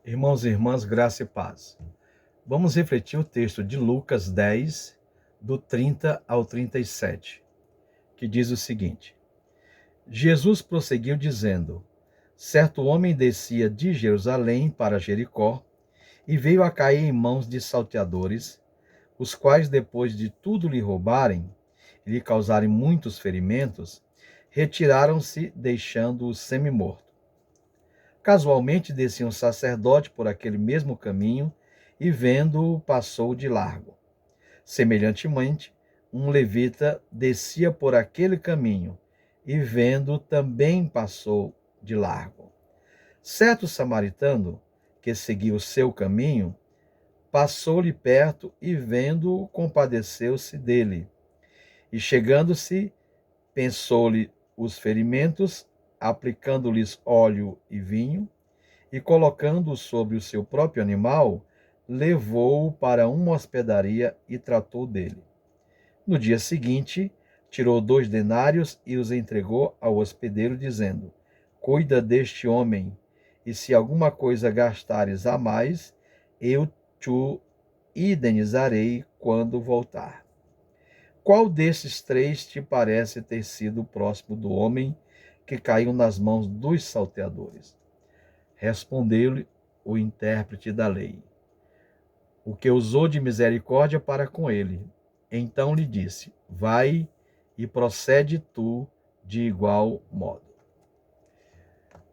Irmãos e irmãs, graça e paz. Vamos refletir o texto de Lucas 10, do 30 ao 37, que diz o seguinte: Jesus prosseguiu dizendo: Certo homem descia de Jerusalém para Jericó e veio a cair em mãos de salteadores, os quais, depois de tudo lhe roubarem e lhe causarem muitos ferimentos, retiraram-se, deixando-o semi-morto. Casualmente descia um sacerdote por aquele mesmo caminho e, vendo-o, passou de largo. Semelhantemente, um levita descia por aquele caminho e, vendo-o, também passou de largo. Certo samaritano, que seguia o seu caminho, passou-lhe perto e, vendo-o, compadeceu-se dele. E, chegando-se, pensou-lhe os ferimentos, aplicando-lhes óleo e vinho, e, colocando-o sobre o seu próprio animal, levou-o para uma hospedaria e tratou dele. No dia seguinte, tirou 2 denários e os entregou ao hospedeiro, dizendo: Cuida deste homem, e se alguma coisa gastares a mais, eu te indenizarei quando voltar. Qual desses 3 te parece ter sido o próximo do homem que caiu nas mãos dos salteadores? Respondeu-lhe o intérprete da lei: O que usou de misericórdia para com ele. Então lhe disse: Vai e procede tu de igual modo.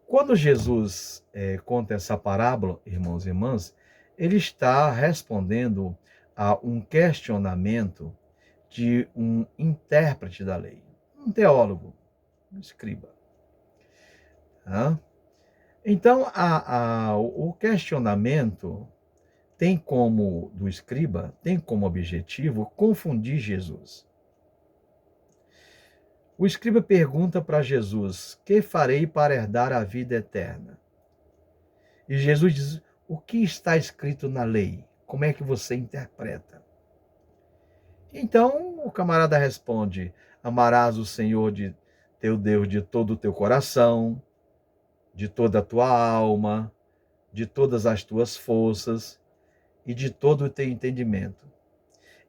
Quando Jesus conta essa parábola, irmãos e irmãs, ele está respondendo a um questionamento de um intérprete da lei, um teólogo, um escriba. Então, o questionamento do escriba, tem como objetivo confundir Jesus. O escriba pergunta para Jesus: Que farei para herdar a vida eterna? E Jesus diz: O que está escrito na lei? Como é que você interpreta? Então o camarada responde: Amarás o Senhor de teu Deus de todo o teu coração, de toda a tua alma, de todas as tuas forças e de todo o teu entendimento.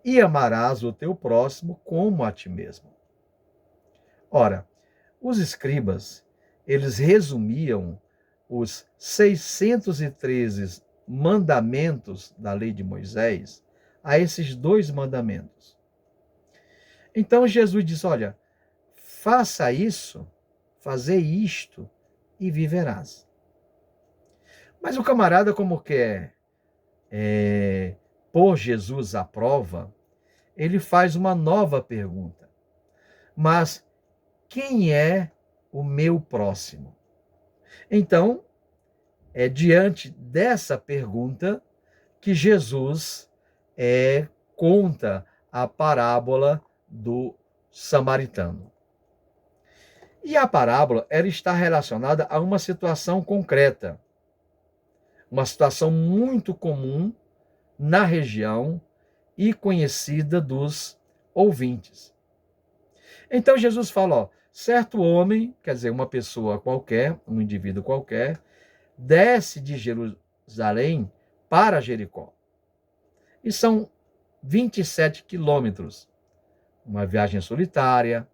E amarás o teu próximo como a ti mesmo. Ora, os escribas, eles resumiam os 613 mandamentos da lei de Moisés a esses 2 mandamentos. Então Jesus diz: olha, faça isso, fazer isto e viverás. Mas o camarada, como quer pôr Jesus à prova, ele faz uma nova pergunta. Mas quem é o meu próximo? Então, é diante dessa pergunta que Jesus conta a parábola do samaritano. E a parábola ela está relacionada a uma situação concreta, uma situação muito comum na região e conhecida dos ouvintes. Então Jesus fala, ó, certo homem, quer dizer, uma pessoa qualquer, um indivíduo qualquer, desce de Jerusalém para Jericó. E são 27 quilômetros. Uma viagem solitária,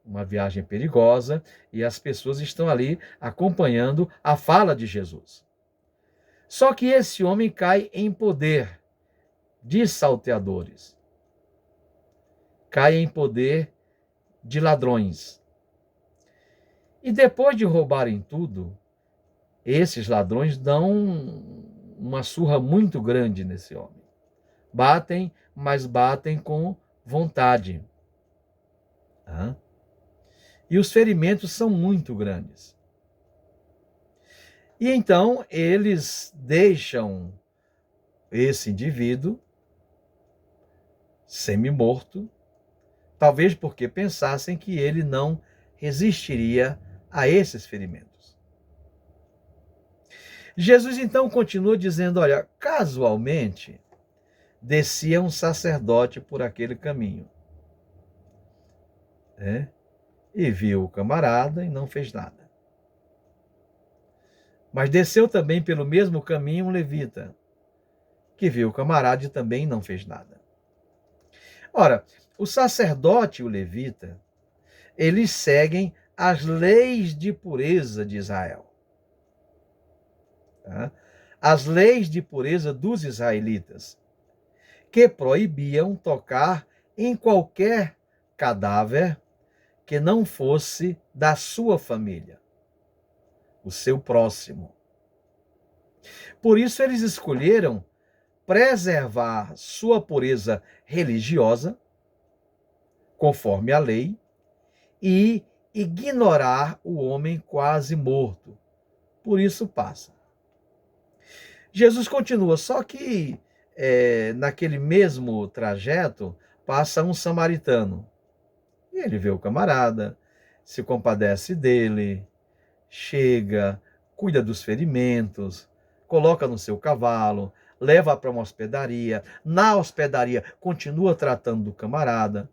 uma viagem perigosa, e as pessoas estão ali acompanhando a fala de Jesus. Só que esse homem cai em poder de salteadores. Cai em poder de ladrões. E depois de roubarem tudo, esses ladrões dão uma surra muito grande nesse homem. Batem, mas batem com vontade. E os ferimentos são muito grandes. E então eles deixam esse indivíduo semi-morto, talvez porque pensassem que ele não resistiria a esses ferimentos. Jesus então continua dizendo, olha, casualmente descia um sacerdote por aquele caminho. E viu o camarada e não fez nada. Mas desceu também pelo mesmo caminho um levita, que viu o camarada e também não fez nada. Ora, o sacerdote e o levita, eles seguem as leis de pureza de Israel. Tá? As leis de pureza dos israelitas, que proibiam tocar em qualquer cadáver que não fosse da sua família, o seu próximo. Por isso eles escolheram preservar sua pureza religiosa, conforme a lei, e ignorar o homem quase morto. Por isso passa. Jesus continua, só que naquele mesmo trajeto passa um samaritano. E ele vê o camarada, se compadece dele, chega, cuida dos ferimentos, coloca no seu cavalo, leva para uma hospedaria. Na hospedaria, continua tratando do camarada.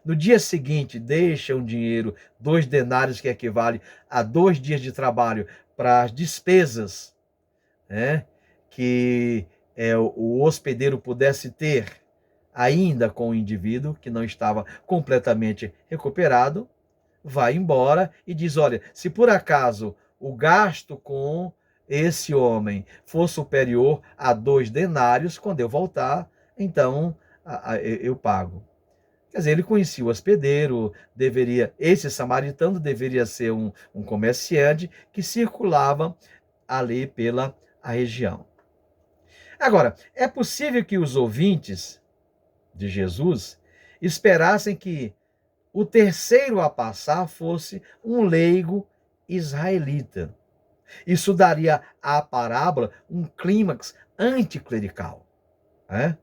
No dia seguinte, deixa um dinheiro, 2 denários, que equivale a 2 dias de trabalho, para as despesas, né, que o hospedeiro pudesse ter ainda com o indivíduo que não estava completamente recuperado. Vai embora e diz, olha, se por acaso o gasto com esse homem for superior a 2 denários, quando eu voltar, então eu pago. Quer dizer, ele conhecia o hospedeiro, esse samaritano deveria ser um comerciante que circulava ali pela região. Agora, é possível que os ouvintes de Jesus esperassem que o terceiro a passar fosse um leigo israelita. Isso daria à parábola um clímax anticlerical, né?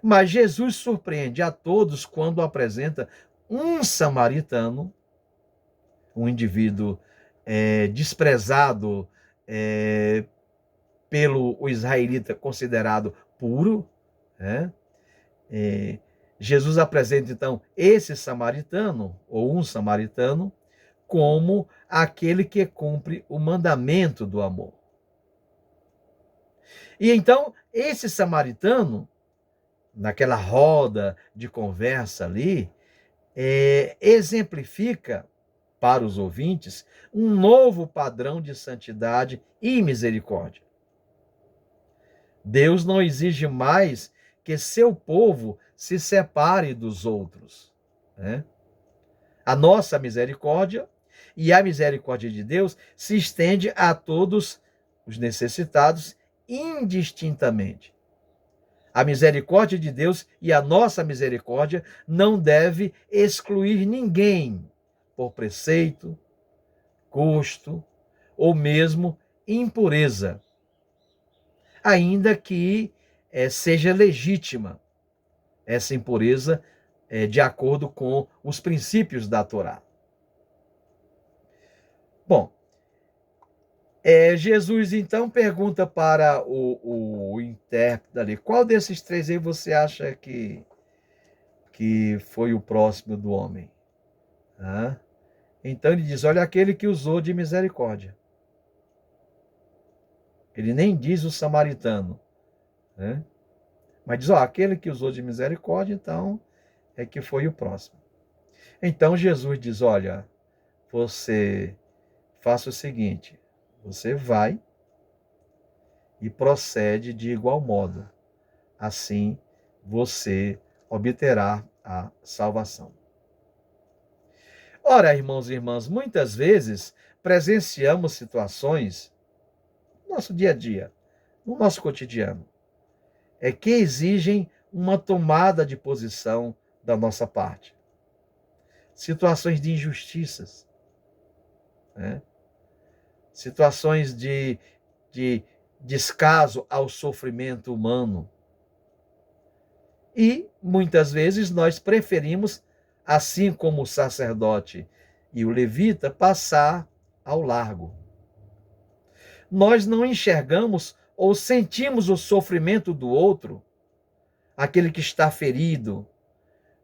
Mas Jesus surpreende a todos quando apresenta um samaritano, um indivíduo desprezado pelo israelita, considerado puro, né? Jesus apresenta, então, esse samaritano, ou um samaritano, como aquele que cumpre o mandamento do amor. E então, esse samaritano, naquela roda de conversa ali, exemplifica para os ouvintes um novo padrão de santidade e misericórdia. Deus não exige mais que seu povo se separe dos outros, né? A nossa misericórdia e a misericórdia de Deus se estende a todos os necessitados indistintamente. A misericórdia de Deus e a nossa misericórdia não deve excluir ninguém por preceito, gosto ou mesmo impureza, ainda que seja legítima essa impureza de acordo com os princípios da Torá. Bom, Jesus então pergunta para o intérprete ali, qual desses 3 aí você acha que foi o próximo do homem? Então ele diz, olha, aquele que usou de misericórdia. Ele nem diz o samaritano, né? Mas diz, aquele que usou de misericórdia, então, é que foi o próximo. Então Jesus diz, olha, você faça o seguinte, você vai e procede de igual modo. Assim, você obterá a salvação. Ora, irmãos e irmãs, muitas vezes presenciamos situações no nosso dia a dia, no nosso cotidiano, que exigem uma tomada de posição da nossa parte. Situações de injustiças, né? Situações de descaso ao sofrimento humano. E, muitas vezes, nós preferimos, assim como o sacerdote e o levita, passar ao largo. Nós não enxergamos ou sentimos o sofrimento do outro, aquele que está ferido,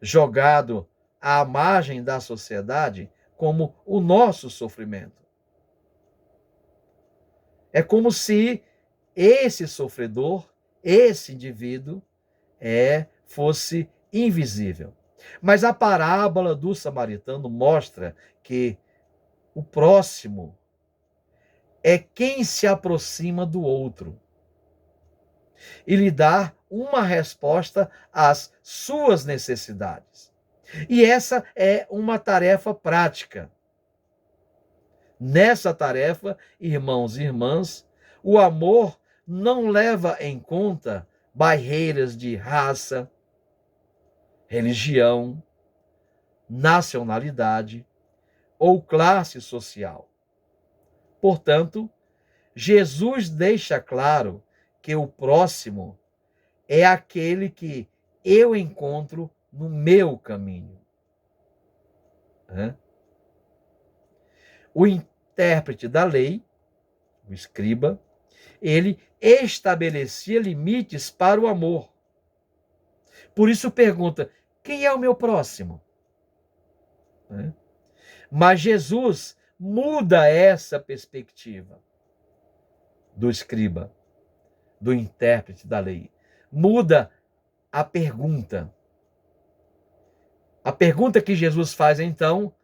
jogado à margem da sociedade, como o nosso sofrimento. É como se esse sofredor, esse indivíduo, fosse invisível. Mas a parábola do samaritano mostra que o próximo é quem se aproxima do outro e lhe dá uma resposta às suas necessidades. E essa é uma tarefa prática. Nessa tarefa, irmãos e irmãs, o amor não leva em conta barreiras de raça, religião, nacionalidade ou classe social. Portanto, Jesus deixa claro que o próximo é aquele que eu encontro no meu caminho. O intérprete da lei, o escriba, ele estabelecia limites para o amor. Por isso pergunta: quem é o meu próximo? Mas Jesus muda essa perspectiva do escriba, do intérprete da lei. Muda a pergunta. A pergunta que Jesus faz, então,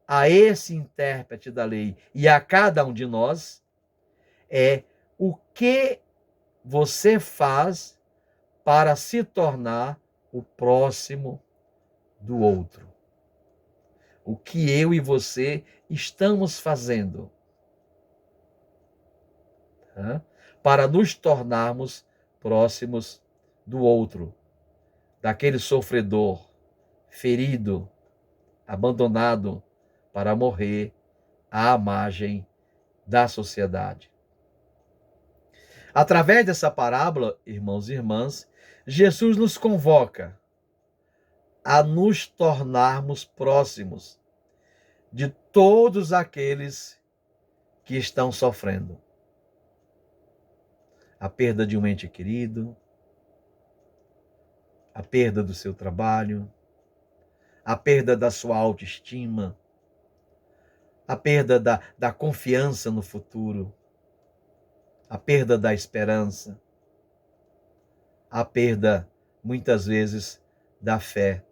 a esse intérprete da lei e a cada um de nós é: o que você faz para se tornar o próximo do outro? O que eu e você estamos fazendo para nos tornarmos próximos do outro, daquele sofredor, ferido, abandonado para morrer à margem da sociedade. Através dessa parábola, irmãos e irmãs, Jesus nos convoca a nos tornarmos próximos de todos aqueles que estão sofrendo. A perda de um ente querido, a perda do seu trabalho, a perda da sua autoestima, a perda da confiança no futuro, a perda da esperança, a perda, muitas vezes, da fé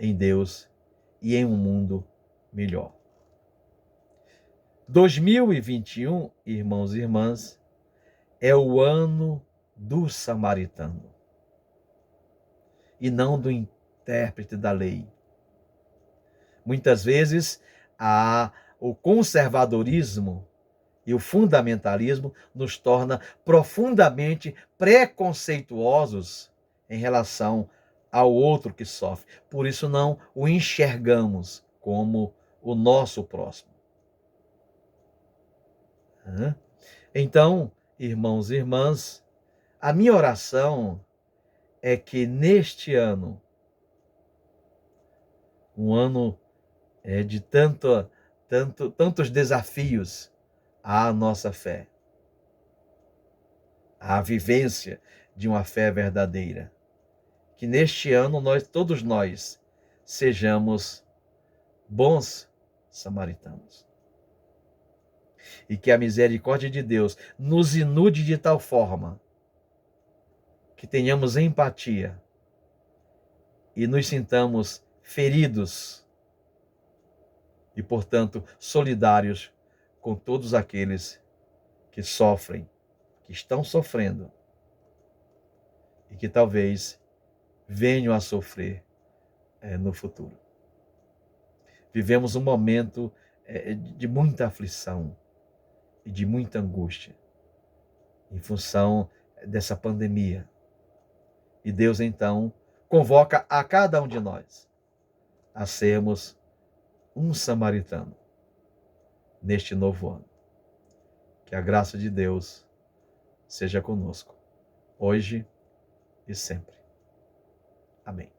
em Deus e em um mundo melhor. 2021, irmãos e irmãs, é o ano do samaritano e não do intérprete da lei. Muitas vezes, o conservadorismo e o fundamentalismo nos torna profundamente preconceituosos em relação ao outro que sofre. Por isso não o enxergamos como o nosso próximo. Então, irmãos e irmãs, a minha oração é que neste ano, um ano de tantos desafios à nossa fé, à vivência de uma fé verdadeira, que neste ano todos nós sejamos bons samaritanos. E que a misericórdia de Deus nos inunde de tal forma que tenhamos empatia e nos sintamos feridos e, portanto, solidários com todos aqueles que sofrem, que estão sofrendo e que talvez venham a sofrer no futuro. Vivemos um momento de muita aflição e de muita angústia em função dessa pandemia. E Deus, então, convoca a cada um de nós a sermos um samaritano neste novo ano. Que a graça de Deus seja conosco, hoje e sempre. Amém.